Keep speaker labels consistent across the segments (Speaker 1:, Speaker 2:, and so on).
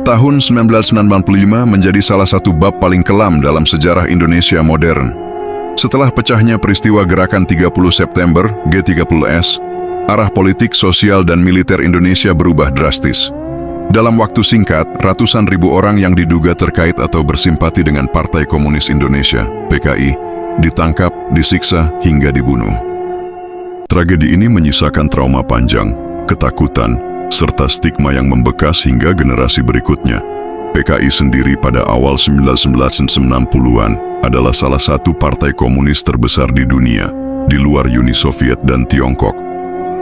Speaker 1: Tahun 1995 menjadi salah satu bab paling kelam dalam sejarah Indonesia modern. Setelah pecahnya peristiwa Gerakan 30 September, G30S, arah politik, sosial, dan militer Indonesia berubah drastis. Dalam waktu singkat, ratusan ribu orang yang diduga terkait atau bersimpati dengan Partai Komunis Indonesia, PKI, ditangkap, disiksa, hingga dibunuh. Tragedi ini menyisakan trauma panjang, ketakutan, serta stigma yang membekas hingga generasi berikutnya. PKI sendiri pada awal 1990-an adalah salah satu partai komunis terbesar di dunia, di luar Uni Soviet dan Tiongkok.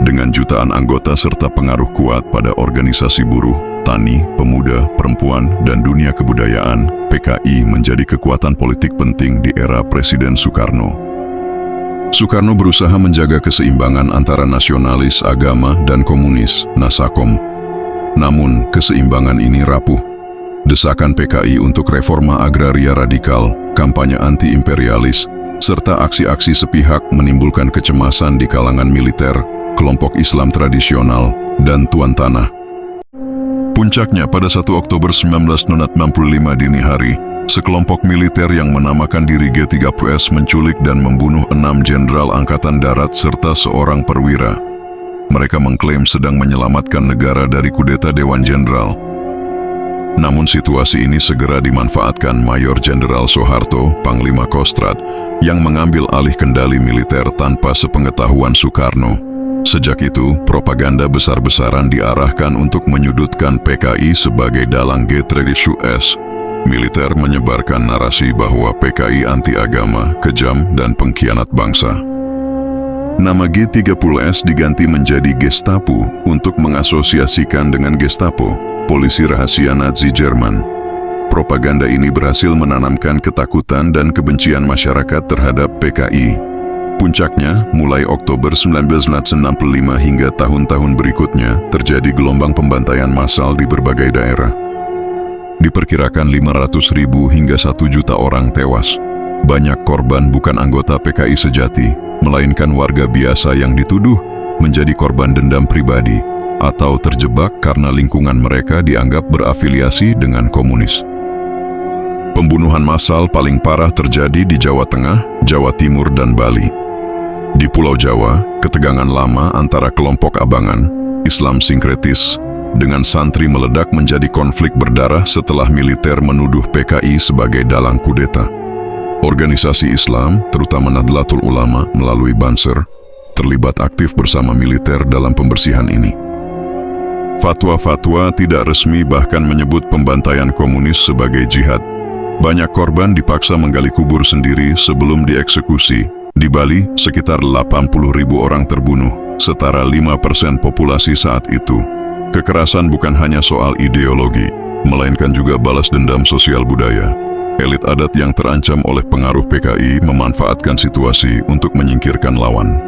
Speaker 1: Dengan jutaan anggota serta pengaruh kuat pada organisasi buruh, tani, pemuda, perempuan, dan dunia kebudayaan, PKI menjadi kekuatan politik penting di era Presiden Soekarno. Soekarno berusaha menjaga keseimbangan antara nasionalis, agama, dan komunis, Nasakom. Namun, keseimbangan ini rapuh. Desakan PKI untuk reforma agraria radikal, kampanye anti-imperialis, serta aksi-aksi sepihak menimbulkan kecemasan di kalangan militer, kelompok Islam tradisional, dan tuan tanah. Puncaknya pada 1 Oktober 1965 dini hari, sekelompok militer yang menamakan diri G30S menculik dan membunuh 6 jenderal angkatan darat serta seorang perwira. Mereka mengklaim sedang menyelamatkan negara dari kudeta Dewan Jenderal. Namun situasi ini segera dimanfaatkan Mayor Jenderal Soeharto, Panglima Kostrad, yang mengambil alih kendali militer tanpa sepengetahuan Soekarno. Sejak itu, propaganda besar-besaran diarahkan untuk menyudutkan PKI sebagai dalang G30S. Militer menyebarkan narasi bahwa PKI anti-agama, kejam, dan pengkhianat bangsa. Nama G30S diganti menjadi Gestapo untuk mengasosiasikan dengan Gestapo, polisi rahasia Nazi Jerman. Propaganda ini berhasil menanamkan ketakutan dan kebencian masyarakat terhadap PKI. Puncaknya, mulai Oktober 1965 hingga tahun-tahun berikutnya, terjadi gelombang pembantaian massal di berbagai daerah. Diperkirakan 500.000 hingga 1 juta orang tewas. Banyak korban bukan anggota PKI sejati, melainkan warga biasa yang dituduh menjadi korban dendam pribadi atau terjebak karena lingkungan mereka dianggap berafiliasi dengan komunis. Pembunuhan massal paling parah terjadi di Jawa Tengah, Jawa Timur, dan Bali. Di Pulau Jawa, ketegangan lama antara kelompok abangan, Islam sinkretis, dengan santri meledak menjadi konflik berdarah setelah militer menuduh PKI sebagai dalang kudeta. Organisasi Islam, terutama Nahdlatul Ulama melalui Banser, terlibat aktif bersama militer dalam pembersihan ini. Fatwa-fatwa tidak resmi bahkan menyebut pembantaian komunis sebagai jihad. Banyak korban dipaksa menggali kubur sendiri sebelum dieksekusi. Di Bali, sekitar 80.000 orang terbunuh, setara 5% populasi saat itu. Kekerasan bukan hanya soal ideologi, melainkan juga balas dendam sosial budaya. Elit adat yang terancam oleh pengaruh PKI memanfaatkan situasi untuk menyingkirkan lawan.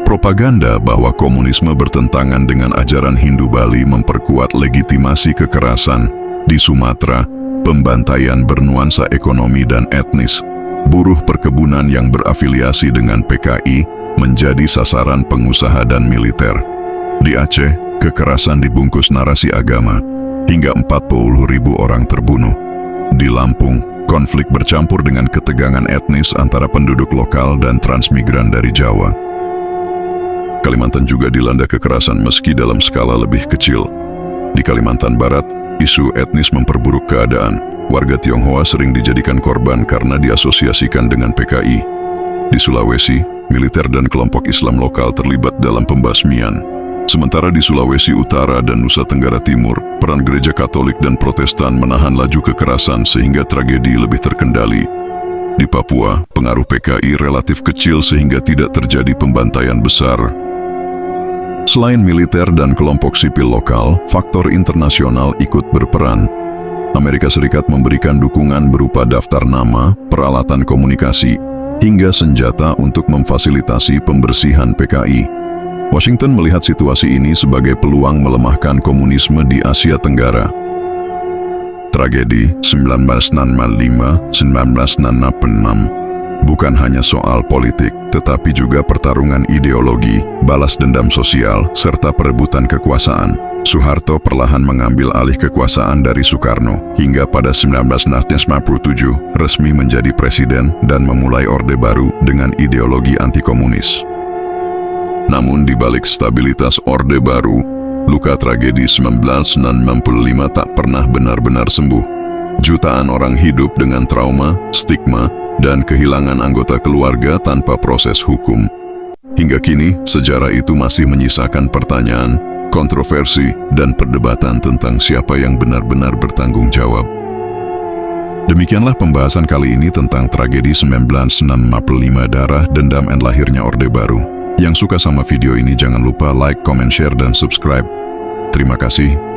Speaker 1: Propaganda bahwa komunisme bertentangan dengan ajaran Hindu Bali memperkuat legitimasi kekerasan. Di Sumatera, pembantaian bernuansa ekonomi dan etnis. Buruh perkebunan yang berafiliasi dengan PKI menjadi sasaran pengusaha dan militer. Di Aceh, kekerasan dibungkus narasi agama, hingga 40.000 orang terbunuh. Di Lampung, konflik bercampur dengan ketegangan etnis antara penduduk lokal dan transmigran dari Jawa. Kalimantan juga dilanda kekerasan meski dalam skala lebih kecil. Di Kalimantan Barat, isu etnis memperburuk keadaan. Warga Tionghoa sering dijadikan korban karena diasosiasikan dengan PKI. Di Sulawesi, militer dan kelompok Islam lokal terlibat dalam pembasmian. Sementara di Sulawesi Utara dan Nusa Tenggara Timur, peran gereja Katolik dan Protestan menahan laju kekerasan sehingga tragedi lebih terkendali. Di Papua, pengaruh PKI relatif kecil sehingga tidak terjadi pembantaian besar. Selain militer dan kelompok sipil lokal, faktor internasional ikut berperan. Amerika Serikat memberikan dukungan berupa daftar nama, peralatan komunikasi, hingga senjata untuk memfasilitasi pembersihan PKI. Washington melihat situasi ini sebagai peluang melemahkan komunisme di Asia Tenggara. Tragedi 1965-1966 bukan hanya soal politik, tetapi juga pertarungan ideologi, balas dendam sosial, serta perebutan kekuasaan. Soeharto perlahan mengambil alih kekuasaan dari Soekarno hingga pada 1957 resmi menjadi presiden dan memulai Orde Baru dengan ideologi anti-komunis. Namun di balik stabilitas Orde Baru, luka tragedi 1965 tak pernah benar-benar sembuh. Jutaan orang hidup dengan trauma, stigma, dan kehilangan anggota keluarga tanpa proses hukum. Hingga kini, sejarah itu masih menyisakan pertanyaan, kontroversi, dan perdebatan tentang siapa yang benar-benar bertanggung jawab. Demikianlah pembahasan kali ini tentang tragedi 1965 darah, dendam, dan lahirnya Orde Baru. Yang suka sama video ini jangan lupa like, comment, share, dan subscribe. Terima kasih.